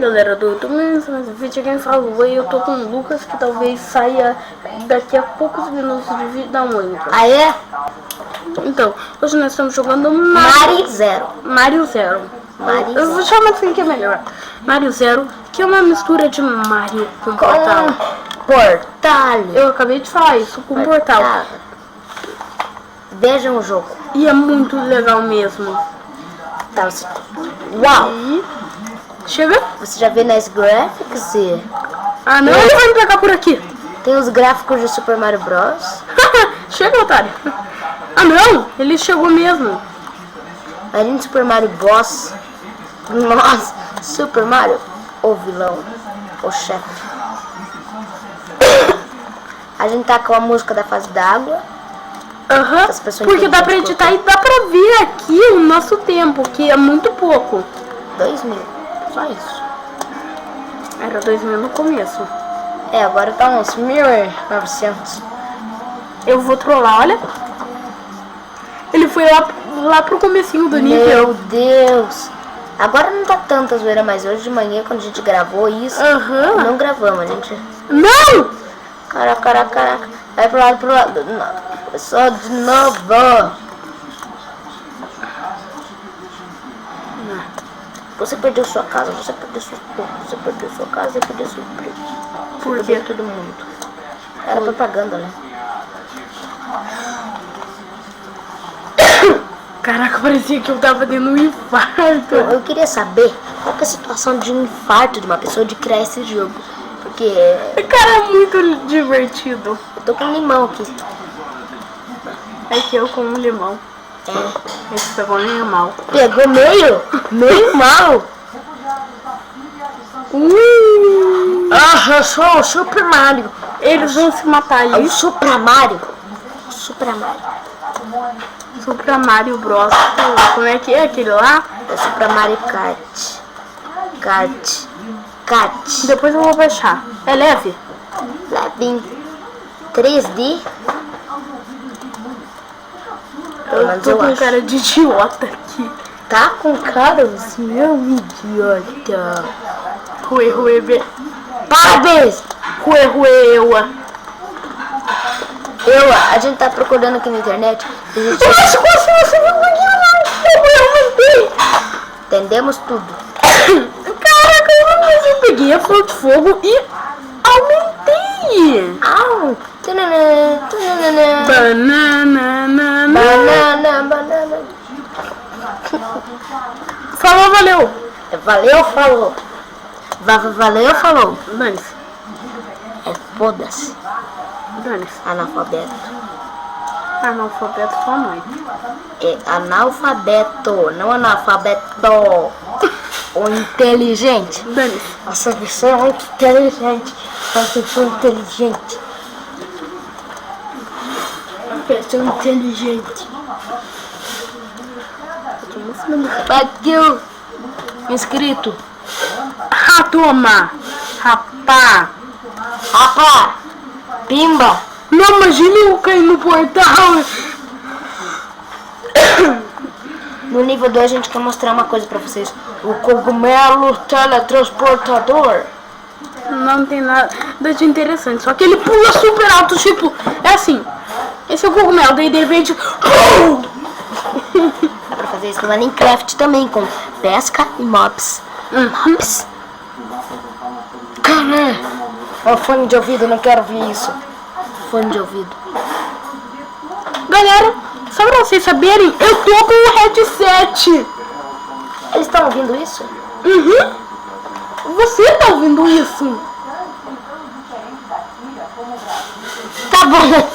galera do YouTube, mas vídeo quem falou, eu tô com o Lucas, que talvez saia daqui a poucos minutos de vídeo da Mônica. Ah, é? Então, hoje nós estamos jogando Mario Zero. Mario Zero. Eu vou chamar assim que é melhor. Mario Zero, que é uma mistura de Mario com Portal. Portal. Eu acabei de falar isso, com Portal. Vejam o jogo. E é muito legal mesmo. Tá, você... Uau! E... Chega. Você já vê nas graphics e... Ah, não, ele vai me pegar por aqui. Tem os gráficos de Super Mario Bros. Chega, otário. Ah, não, ele chegou mesmo. Além de Super Mario Boss. Nossa, Super Mario, o vilão, o chefe. A gente tá com a música da fase d'água. Aham, porque dá pra editar e dá pra ver aqui o nosso tempo, que é muito pouco. 2000, só isso. Era 2000 no começo. É, agora tá uns 1900. Eu vou trollar, olha. Ele foi lá pro comecinho do nível. Meu Deus. Agora não tá tanta zoeira, mas hoje de manhã, quando a gente gravou isso, não gravamos, a gente... Não! Caraca. Vai pro lado. Não. Só de novo. Você perdeu sua casa, você perdeu sua casa e perdeu seu emprego. Por quê? Todo mundo. Era propaganda, né? Caraca, parecia que eu tava tendo um infarto. Eu queria saber qual que é a situação de um infarto de uma pessoa de criar esse jogo. Porque... Cara, é muito divertido. Eu tô com um limão aqui. É que eu com um limão. É. Esse pegou meio mal. Pegou meio mal. Ah, eu sou o Super Mario. Eles vão se matar ali. É o Super Mario. Super Mario Bros. Como é que é aquele lá? É o Super Mario Kart. Depois eu vou baixar. É leve? Levinho. 3D. Eu tô com cara de idiota aqui. Tá com cara? Você é um idiota. Rue. Parabéns! Rue. A gente tá procurando aqui na internet. Nossa, você viu aqui? Entendemos tudo. Caraca, eu peguei a flor de fogo e aumentei. Banana. Falou, valeu. Valeu, falou. Dane-se. Foda-se. Dane-se. Analfabeto sua mãe. É analfabeto, não analfabeto. O inteligente. Dane-se. Nossa, você é muito inteligente. Pessoa inteligente. Bateu. Inscrito. Toma. Rapá. Pimba. Não, imagine eu cair no portal. No nível 2 a gente quer mostrar uma coisa pra vocês. O cogumelo teletransportador. Não tem nada de interessante. Só que ele pula super alto, tipo... É assim. Esse é o cogumelo, daí de repente... Dá pra fazer isso no Minecraft também, com pesca e mobs. Cara, é fone de ouvido, não quero ouvir isso. Fone de ouvido. Galera, só pra vocês saberem, eu tô com um headset. Eles estão ouvindo isso? Você tá ouvindo isso? Tá bom,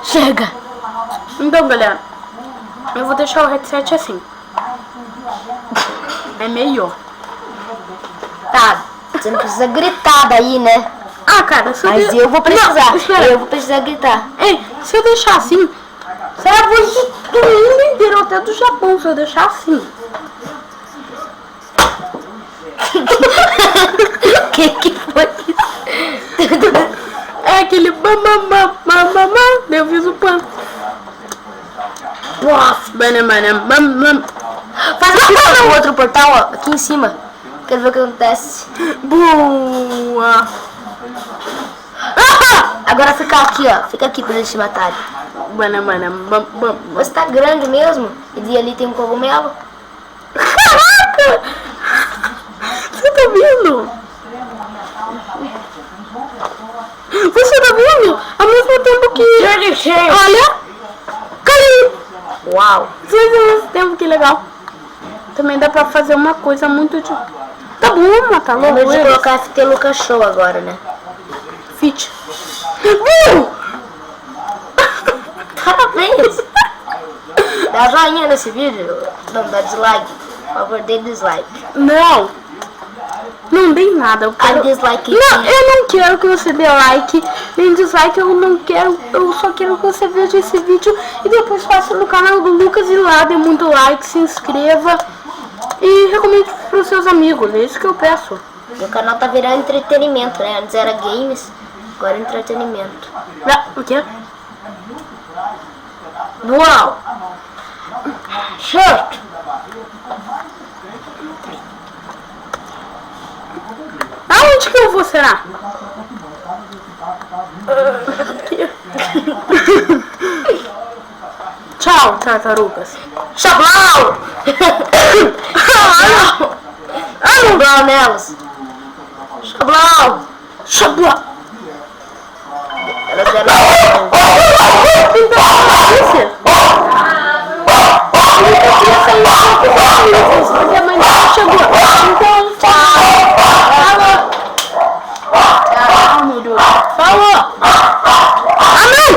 chega. Então, galera, eu vou deixar o headset assim. É melhor. Tá, você não precisa gritar daí, né? Cara, mas eu vou precisar. Não, eu vou precisar gritar. Ei, se eu deixar assim, sai a voz do mundo inteiro, até do Japão, se eu deixar assim. Que foi isso? É aquele eu fiz o pan. Faz o outro portal, ó, aqui em cima. Quero ver o que acontece. Boa! Agora fica aqui, ó. Fica aqui pra eles te matarem. Você tá grande mesmo? E ali tem um cogumelo? Caraca! Você tá vendo? Você tá vendo? Ao mesmo tempo que... Olha! Caiu! Uau! Você vê ao mesmo tempo, que legal. Também dá pra fazer uma coisa muito de... Tá bom, matar logo Lembra de eles. colocar FT Lucas Show agora, né? Fit. Parabéns! Dá joinha nesse vídeo. Não, dá dislike. Por favor, dê dislike. Não. Não dei nada. Eu quero... dislike. Não, eu não quero que você dê like, nem dislike, eu não quero. Eu só quero que você veja esse vídeo e depois faça no canal do Lucas e lá dê muito like, se inscreva e recomende para os seus amigos. É isso que eu peço. Meu canal tá virando entretenimento, né? Antes era games, agora é entretenimento. O quê? Uau! Shut! Aonde que eu vou, será? Tchau, tartarugas. Chablau! Chablau nelas! Chablau! Chablau! Elas deram... Porque a mãe dela chegou. Então, fala. Ah, meu Deus. Falou. Ah, não.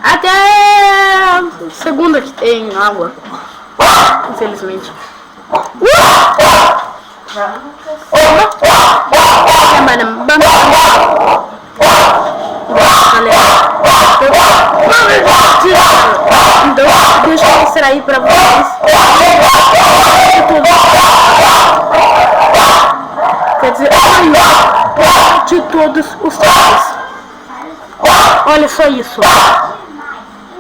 Até segunda que tem água. Infelizmente. Então, deixa eu mostrar aí pra vocês. Quer dizer, de todos os tipos. Olha só isso.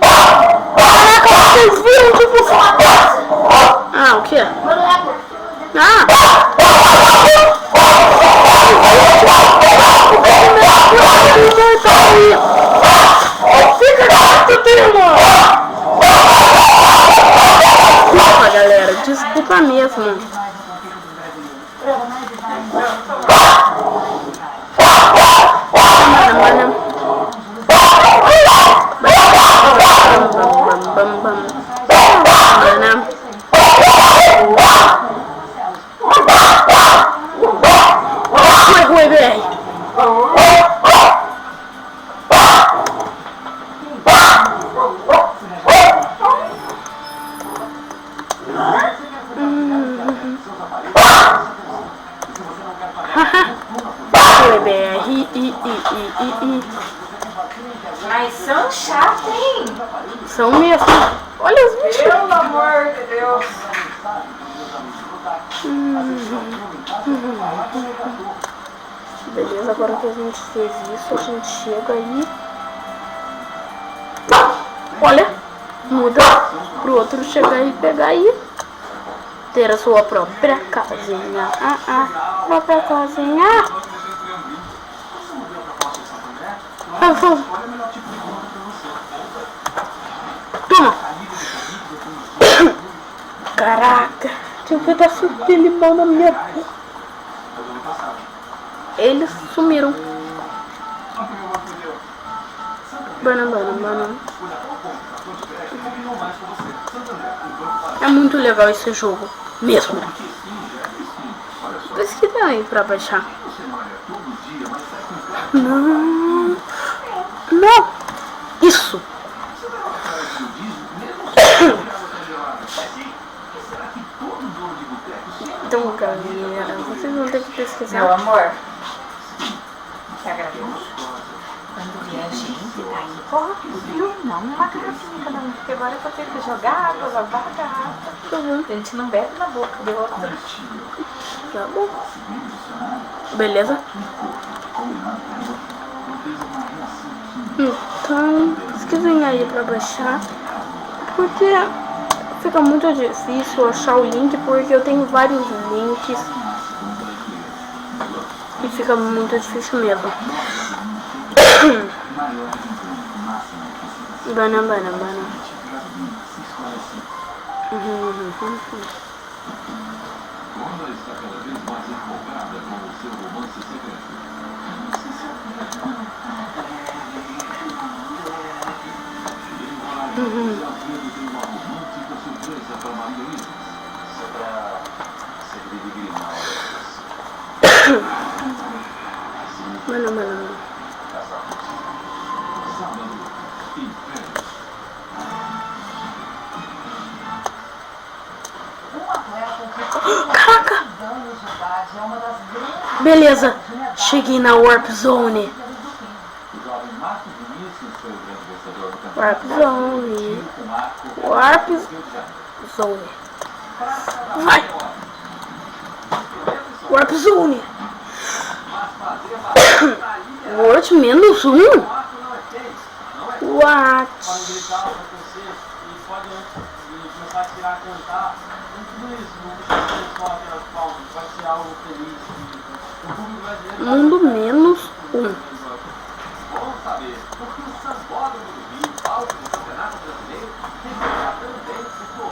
Caraca, vocês viram que você... Ah, o quê? Desculpa, galera, desculpa mesmo. Foi, BR. Mas são chatos, hein? São mesmo. Olha os bichos. Pelo amor de Deus. Beleza, agora que a gente fez isso, a gente chega aí. Olha, muda pro outro chegar e pegar aí. Ter a sua própria casinha. Própria casinha. Toma. Caraca, tinha um pedaço de limão na minha boca. Eles sumiram. Banana. É muito legal esse jogo, mesmo. Por isso que tem aí pra baixar. Não. Isso. Então, galera, vocês vão ter que pesquisar. Meu amor, te agradeço. Quando vier gente, tá aí, corra tudo. Não uma garrafinha cada um, porque agora eu vou ter que jogar água, lavar a garrafa. A gente não bebe na boca do outro. Tá bom. Beleza? Então, pesquisem aí pra baixar. Porque fica muito difícil achar o link, porque eu tenho vários links. E fica muito difícil mesmo. Bana. Bana. Caraca! Beleza, cheguei na Warp Zone. Warp Zone. Vai! Warp Zone. Word -1? What? Mundo -1.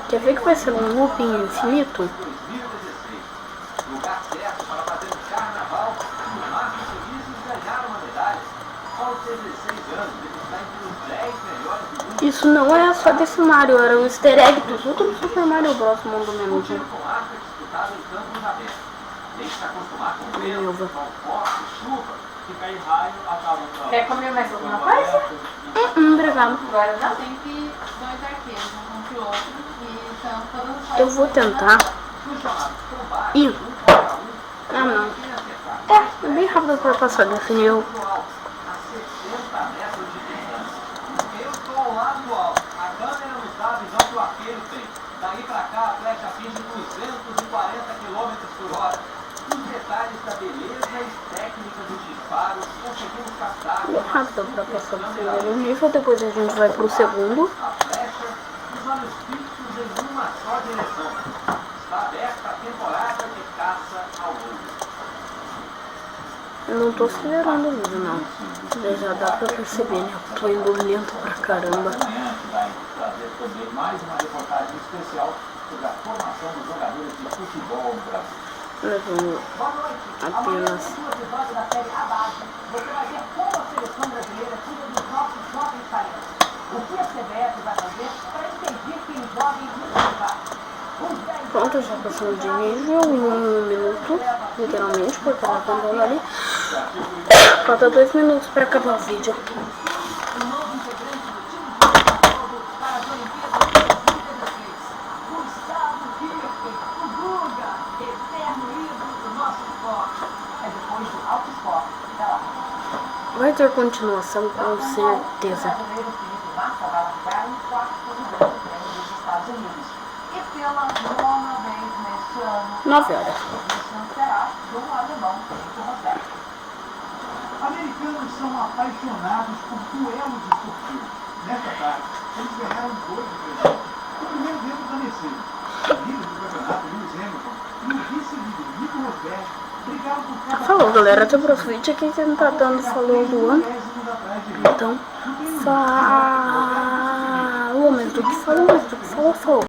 Quer ver que vai ser um looping infinito? Isso não é só desse Mario, era um easter egg dos outros Super Mario Bros. Mundo -1. Quer comer mais alguma coisa? Obrigado. Agora não. Tem que dois arqueiros, um que o outro, e são todas as Eu vou tentar. Ih. Não. É bem rápido pra passar desse nível. Daí pra cá, a flecha atinge 240 km por hora. Os detalhes da beleza e técnica dos disparos conseguimos captar Bem rápido pra passar do primeiro nível. Depois a gente vai pro segundo. a flecha, os olhos fixos em uma só direção. Está aberta a temporada de caça ao lobo. Eu não tô acelerando o vídeo, não. Já dá pra perceber, né? Eu tô indo lento pra caramba. Vai trazer também mais uma reportagem especial sobre a formação dos jogadores de futebol no Brasil. Nós vamos apenas... episódio da série Abaixo, você vai ver como a seleção brasileira cuida dos nossos jovens talentos. O que a CBF vai fazer para impedir que eles joguem no lugar? Pronto, já passamos de nível em 1 minuto, literalmente, porque ela tá andando ali. Falta 2 minutos pra acabar o vídeo. Vai ter continuação, com certeza. E pela nona vez neste ano, 9 horas. será do alemão Pedro Roberto. Americanos são apaixonados por duelos esportivos. Nesta tarde, eles ganharam 2 de 3. O primeiro dentro da Mercedes. O líder do campeonato, Lewis Hamilton, e o vice-líder, Nico Rosberg, brigaram por cada... Falou, galera, até o próximo vídeo. Aqui quem tá dando falou do ano. Então, falou, mas do que falou, falou.